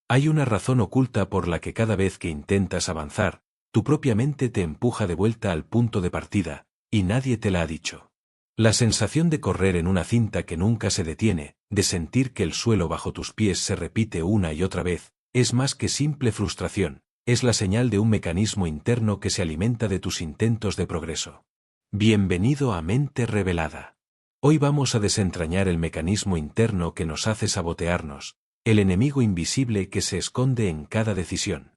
Hay una razón oculta por la que cada vez que intentas avanzar, tu propia mente te empuja de vuelta al punto de partida, y nadie te la ha dicho. La sensación de correr en una cinta que nunca se detiene, de sentir que el suelo bajo tus pies se repite una y otra vez, es más que simple frustración, es la señal de un mecanismo interno que se alimenta de tus intentos de progreso. Bienvenido a Mente Revelada. Hoy vamos a desentrañar el mecanismo interno que nos hace sabotearnos, el enemigo invisible que se esconde en cada decisión.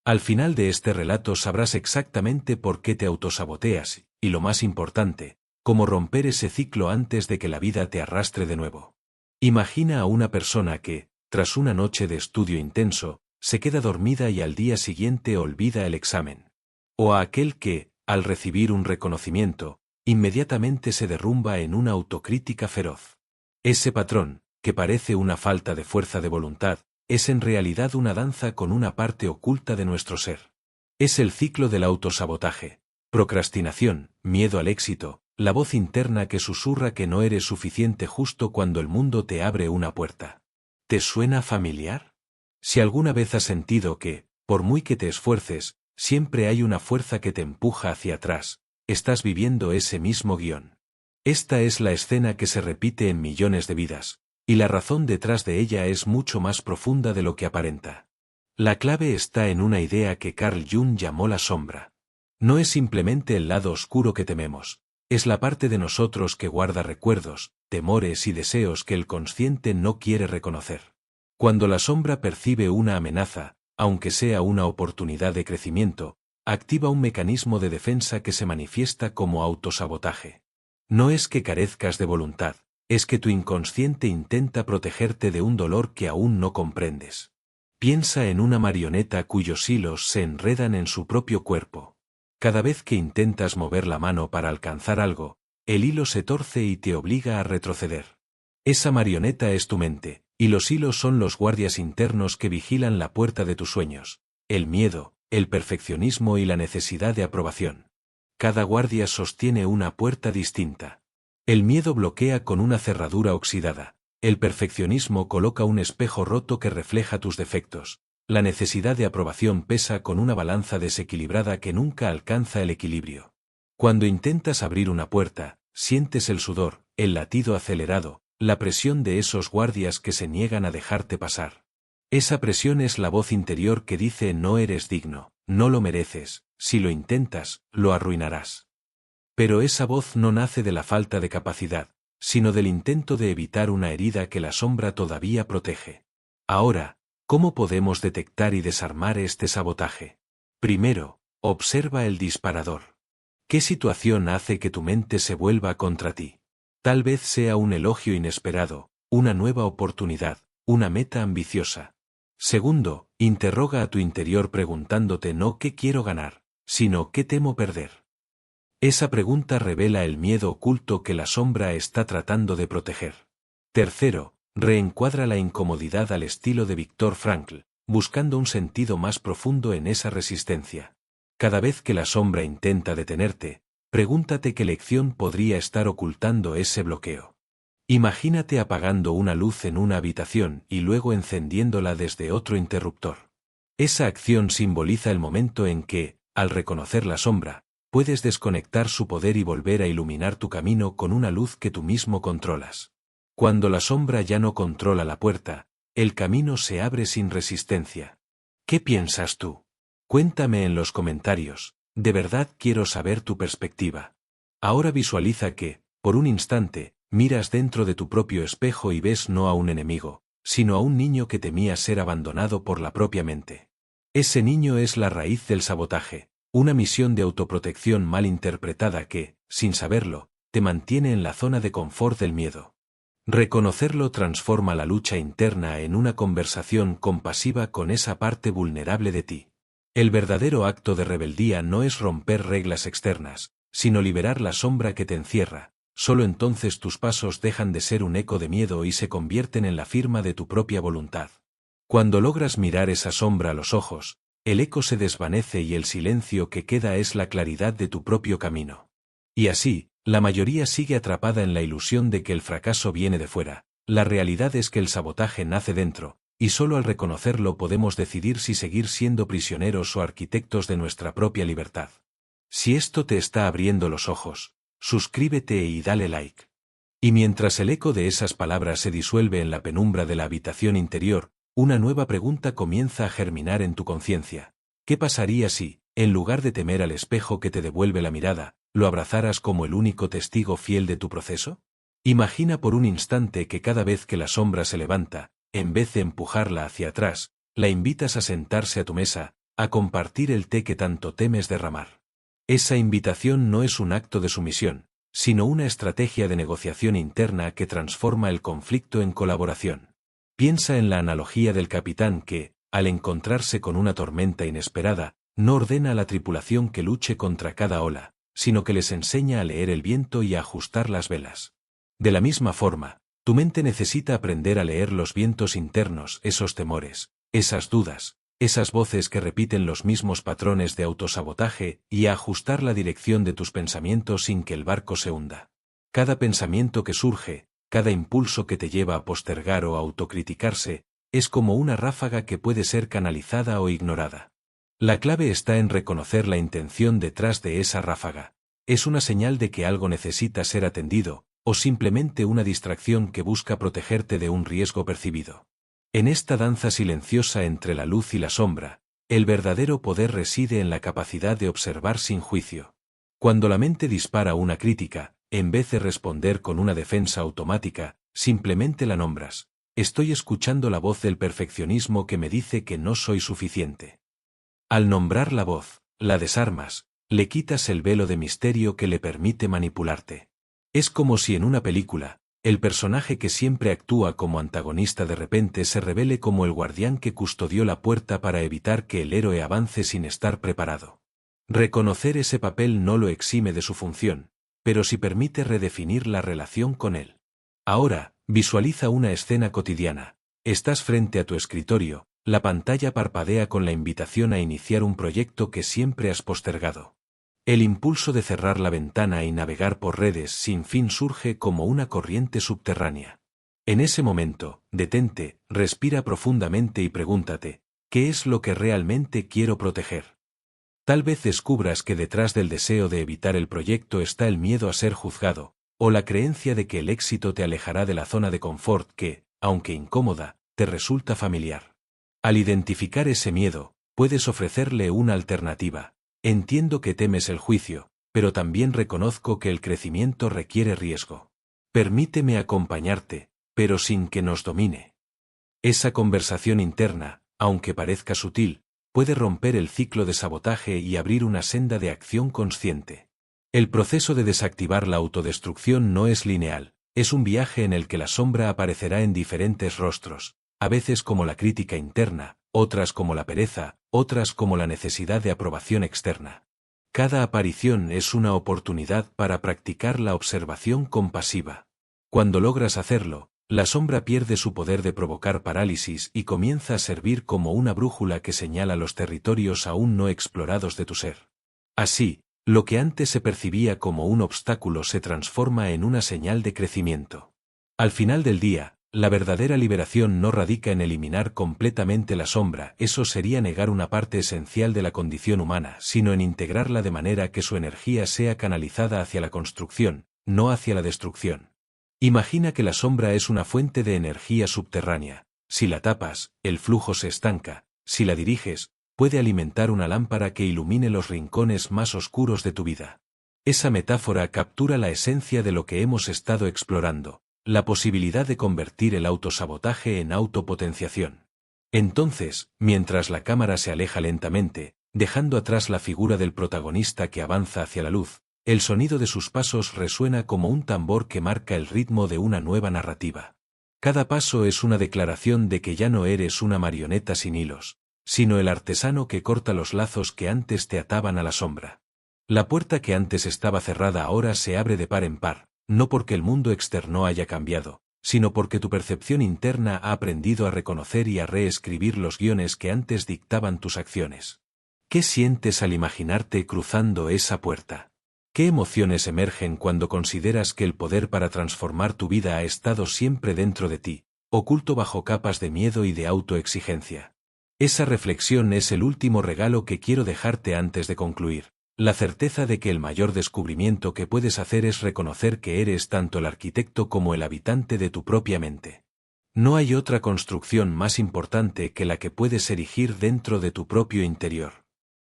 Al final de este relato sabrás exactamente por qué te autosaboteas, y lo más importante, cómo romper ese ciclo antes de que la vida te arrastre de nuevo. Imagina a una persona que, tras una noche de estudio intenso, se queda dormida y al día siguiente olvida el examen. O a aquel que, al recibir un reconocimiento, inmediatamente se derrumba en una autocrítica feroz. Ese patrón, que parece una falta de fuerza de voluntad, es en realidad una danza con una parte oculta de nuestro ser. Es el ciclo del autosabotaje, procrastinación, miedo al éxito, la voz interna que susurra que no eres suficiente justo cuando el mundo te abre una puerta. ¿Te suena familiar? Si alguna vez has sentido que, por muy que te esfuerces, siempre hay una fuerza que te empuja hacia atrás, estás viviendo ese mismo guión. Esta es la escena que se repite en millones de vidas, y la razón detrás de ella es mucho más profunda de lo que aparenta. La clave está en una idea que Carl Jung llamó la sombra. No es simplemente el lado oscuro que tememos, es la parte de nosotros que guarda recuerdos, temores y deseos que el consciente no quiere reconocer. Cuando la sombra percibe una amenaza, aunque sea una oportunidad de crecimiento, activa un mecanismo de defensa que se manifiesta como autosabotaje. No es que carezcas de voluntad, es que tu inconsciente intenta protegerte de un dolor que aún no comprendes. Piensa en una marioneta cuyos hilos se enredan en su propio cuerpo. Cada vez que intentas mover la mano para alcanzar algo, el hilo se torce y te obliga a retroceder. Esa marioneta es tu mente, y los hilos son los guardias internos que vigilan la puerta de tus sueños, el miedo, el perfeccionismo y la necesidad de aprobación. Cada guardia sostiene una puerta distinta. El miedo bloquea con una cerradura oxidada, el perfeccionismo coloca un espejo roto que refleja tus defectos, la necesidad de aprobación pesa con una balanza desequilibrada que nunca alcanza el equilibrio. Cuando intentas abrir una puerta, sientes el sudor, el latido acelerado, la presión de esos guardias que se niegan a dejarte pasar. Esa presión es la voz interior que dice no eres digno, no lo mereces, si lo intentas, lo arruinarás. Pero esa voz no nace de la falta de capacidad, sino del intento de evitar una herida que la sombra todavía protege. Ahora, ¿cómo podemos detectar y desarmar este sabotaje? Primero, observa el disparador. ¿Qué situación hace que tu mente se vuelva contra ti? Tal vez sea un elogio inesperado, una nueva oportunidad, una meta ambiciosa. Segundo, interroga a tu interior preguntándote no qué quiero ganar, sino qué temo perder. Esa pregunta revela el miedo oculto que la sombra está tratando de proteger. Tercero, reencuadra la incomodidad al estilo de Viktor Frankl, buscando un sentido más profundo en esa resistencia. Cada vez que la sombra intenta detenerte, pregúntate qué lección podría estar ocultando ese bloqueo. Imagínate apagando una luz en una habitación y luego encendiéndola desde otro interruptor. Esa acción simboliza el momento en que, al reconocer la sombra, puedes desconectar su poder y volver a iluminar tu camino con una luz que tú mismo controlas. Cuando la sombra ya no controla la puerta, el camino se abre sin resistencia. ¿Qué piensas tú? Cuéntame en los comentarios, de verdad quiero saber tu perspectiva. Ahora visualiza que, por un instante, miras dentro de tu propio espejo y ves no a un enemigo, sino a un niño que temía ser abandonado por la propia mente. Ese niño es la raíz del sabotaje, una misión de autoprotección mal interpretada que, sin saberlo, te mantiene en la zona de confort del miedo. Reconocerlo transforma la lucha interna en una conversación compasiva con esa parte vulnerable de ti. El verdadero acto de rebeldía no es romper reglas externas, sino liberar la sombra que te encierra. Solo entonces tus pasos dejan de ser un eco de miedo y se convierten en la firma de tu propia voluntad. Cuando logras mirar esa sombra a los ojos, el eco se desvanece y el silencio que queda es la claridad de tu propio camino. Y así, la mayoría sigue atrapada en la ilusión de que el fracaso viene de fuera. La realidad es que el sabotaje nace dentro, y solo al reconocerlo podemos decidir si seguir siendo prisioneros o arquitectos de nuestra propia libertad. Si esto te está abriendo los ojos, suscríbete y dale like. Y mientras el eco de esas palabras se disuelve en la penumbra de la habitación interior, una nueva pregunta comienza a germinar en tu conciencia. ¿Qué pasaría si, en lugar de temer al espejo que te devuelve la mirada, lo abrazaras como el único testigo fiel de tu proceso? Imagina por un instante que cada vez que la sombra se levanta, en vez de empujarla hacia atrás, la invitas a sentarse a tu mesa, a compartir el té que tanto temes derramar. Esa invitación no es un acto de sumisión, sino una estrategia de negociación interna que transforma el conflicto en colaboración. Piensa en la analogía del capitán que, al encontrarse con una tormenta inesperada, no ordena a la tripulación que luche contra cada ola, sino que les enseña a leer el viento y a ajustar las velas. De la misma forma, tu mente necesita aprender a leer los vientos internos, esos temores, esas dudas, esas voces que repiten los mismos patrones de autosabotaje y a ajustar la dirección de tus pensamientos sin que el barco se hunda. Cada pensamiento que surge, cada impulso que te lleva a postergar o a autocriticarse, es como una ráfaga que puede ser canalizada o ignorada. La clave está en reconocer la intención detrás de esa ráfaga. Es una señal de que algo necesita ser atendido, o simplemente una distracción que busca protegerte de un riesgo percibido. En esta danza silenciosa entre la luz y la sombra, el verdadero poder reside en la capacidad de observar sin juicio. Cuando la mente dispara una crítica, en vez de responder con una defensa automática, simplemente la nombras. Estoy escuchando la voz del perfeccionismo que me dice que no soy suficiente. Al nombrar la voz, la desarmas, le quitas el velo de misterio que le permite manipularte. Es como si en una película, el personaje que siempre actúa como antagonista de repente se revele como el guardián que custodió la puerta para evitar que el héroe avance sin estar preparado. Reconocer ese papel no lo exime de su función, pero sí permite redefinir la relación con él. Ahora, visualiza una escena cotidiana. Estás frente a tu escritorio, la pantalla parpadea con la invitación a iniciar un proyecto que siempre has postergado. El impulso de cerrar la ventana y navegar por redes sin fin surge como una corriente subterránea. En ese momento, detente, respira profundamente y pregúntate, ¿qué es lo que realmente quiero proteger? Tal vez descubras que detrás del deseo de evitar el proyecto está el miedo a ser juzgado, o la creencia de que el éxito te alejará de la zona de confort que, aunque incómoda, te resulta familiar. Al identificar ese miedo, puedes ofrecerle una alternativa. Entiendo que temes el juicio, pero también reconozco que el crecimiento requiere riesgo. Permíteme acompañarte, pero sin que nos domine. Esa conversación interna, aunque parezca sutil, puede romper el ciclo de sabotaje y abrir una senda de acción consciente. El proceso de desactivar la autodestrucción no es lineal, es un viaje en el que la sombra aparecerá en diferentes rostros, a veces como la crítica interna, otras como la pereza, otras como la necesidad de aprobación externa. Cada aparición es una oportunidad para practicar la observación compasiva. Cuando logras hacerlo, la sombra pierde su poder de provocar parálisis y comienza a servir como una brújula que señala los territorios aún no explorados de tu ser. Así, lo que antes se percibía como un obstáculo se transforma en una señal de crecimiento. Al final del día, la verdadera liberación no radica en eliminar completamente la sombra, eso sería negar una parte esencial de la condición humana, sino en integrarla de manera que su energía sea canalizada hacia la construcción, no hacia la destrucción. Imagina que la sombra es una fuente de energía subterránea. Si la tapas, el flujo se estanca. Si la diriges, puede alimentar una lámpara que ilumine los rincones más oscuros de tu vida. Esa metáfora captura la esencia de lo que hemos estado explorando. La posibilidad de convertir el autosabotaje en autopotenciación. Entonces, mientras la cámara se aleja lentamente, dejando atrás la figura del protagonista que avanza hacia la luz, el sonido de sus pasos resuena como un tambor que marca el ritmo de una nueva narrativa. Cada paso es una declaración de que ya no eres una marioneta sin hilos, sino el artesano que corta los lazos que antes te ataban a la sombra. La puerta que antes estaba cerrada ahora se abre de par en par. No porque el mundo externo haya cambiado, sino porque tu percepción interna ha aprendido a reconocer y a reescribir los guiones que antes dictaban tus acciones. ¿Qué sientes al imaginarte cruzando esa puerta? ¿Qué emociones emergen cuando consideras que el poder para transformar tu vida ha estado siempre dentro de ti, oculto bajo capas de miedo y de autoexigencia. Esa reflexión es el último regalo que quiero dejarte antes de concluir. La certeza de que el mayor descubrimiento que puedes hacer es reconocer que eres tanto el arquitecto como el habitante de tu propia mente. No hay otra construcción más importante que la que puedes erigir dentro de tu propio interior.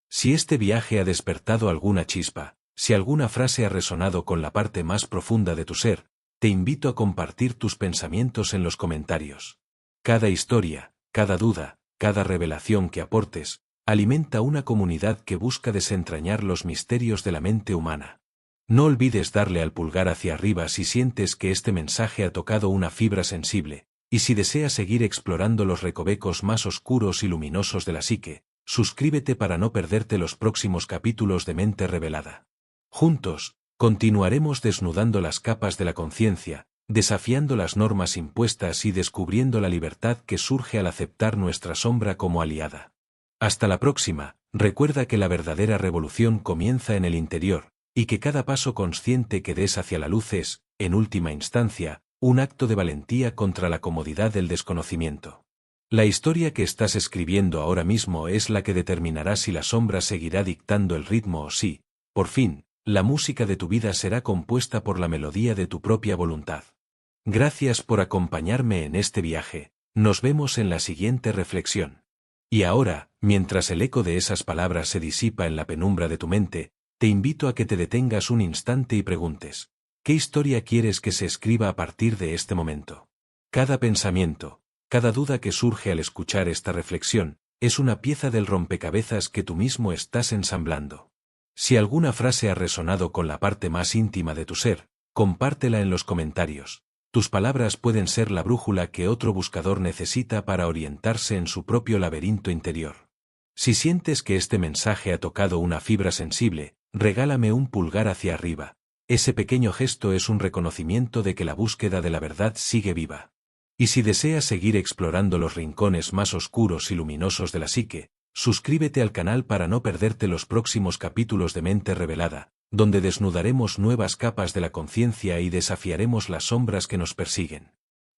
Si este viaje ha despertado alguna chispa, si alguna frase ha resonado con la parte más profunda de tu ser, te invito a compartir tus pensamientos en los comentarios. Cada historia, cada duda, cada revelación que aportes, alimenta una comunidad que busca desentrañar los misterios de la mente humana. No olvides darle al pulgar hacia arriba si sientes que este mensaje ha tocado una fibra sensible, y si deseas seguir explorando los recovecos más oscuros y luminosos de la psique, suscríbete para no perderte los próximos capítulos de Mente Revelada. Juntos, continuaremos desnudando las capas de la conciencia, desafiando las normas impuestas y descubriendo la libertad que surge al aceptar nuestra sombra como aliada. Hasta la próxima, recuerda que la verdadera revolución comienza en el interior, y que cada paso consciente que des hacia la luz es, en última instancia, un acto de valentía contra la comodidad del desconocimiento. La historia que estás escribiendo ahora mismo es la que determinará si la sombra seguirá dictando el ritmo o si, por fin, la música de tu vida será compuesta por la melodía de tu propia voluntad. Gracias por acompañarme en este viaje, nos vemos en la siguiente reflexión. Y ahora, mientras el eco de esas palabras se disipa en la penumbra de tu mente, te invito a que te detengas un instante y preguntes, ¿qué historia quieres que se escriba a partir de este momento? Cada pensamiento, cada duda que surge al escuchar esta reflexión, es una pieza del rompecabezas que tú mismo estás ensamblando. Si alguna frase ha resonado con la parte más íntima de tu ser, compártela en los comentarios. Tus palabras pueden ser la brújula que otro buscador necesita para orientarse en su propio laberinto interior. Si sientes que este mensaje ha tocado una fibra sensible, regálame un pulgar hacia arriba. Ese pequeño gesto es un reconocimiento de que la búsqueda de la verdad sigue viva. Y si deseas seguir explorando los rincones más oscuros y luminosos de la psique, suscríbete al canal para no perderte los próximos capítulos de Mente Revelada, donde desnudaremos nuevas capas de la conciencia y desafiaremos las sombras que nos persiguen.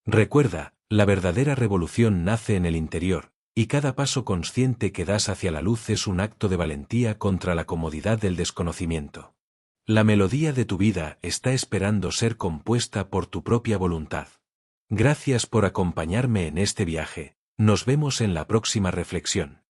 Recuerda, la verdadera revolución nace en el interior, y cada paso consciente que das hacia la luz es un acto de valentía contra la comodidad del desconocimiento. La melodía de tu vida está esperando ser compuesta por tu propia voluntad. Gracias por acompañarme en este viaje, nos vemos en la próxima reflexión.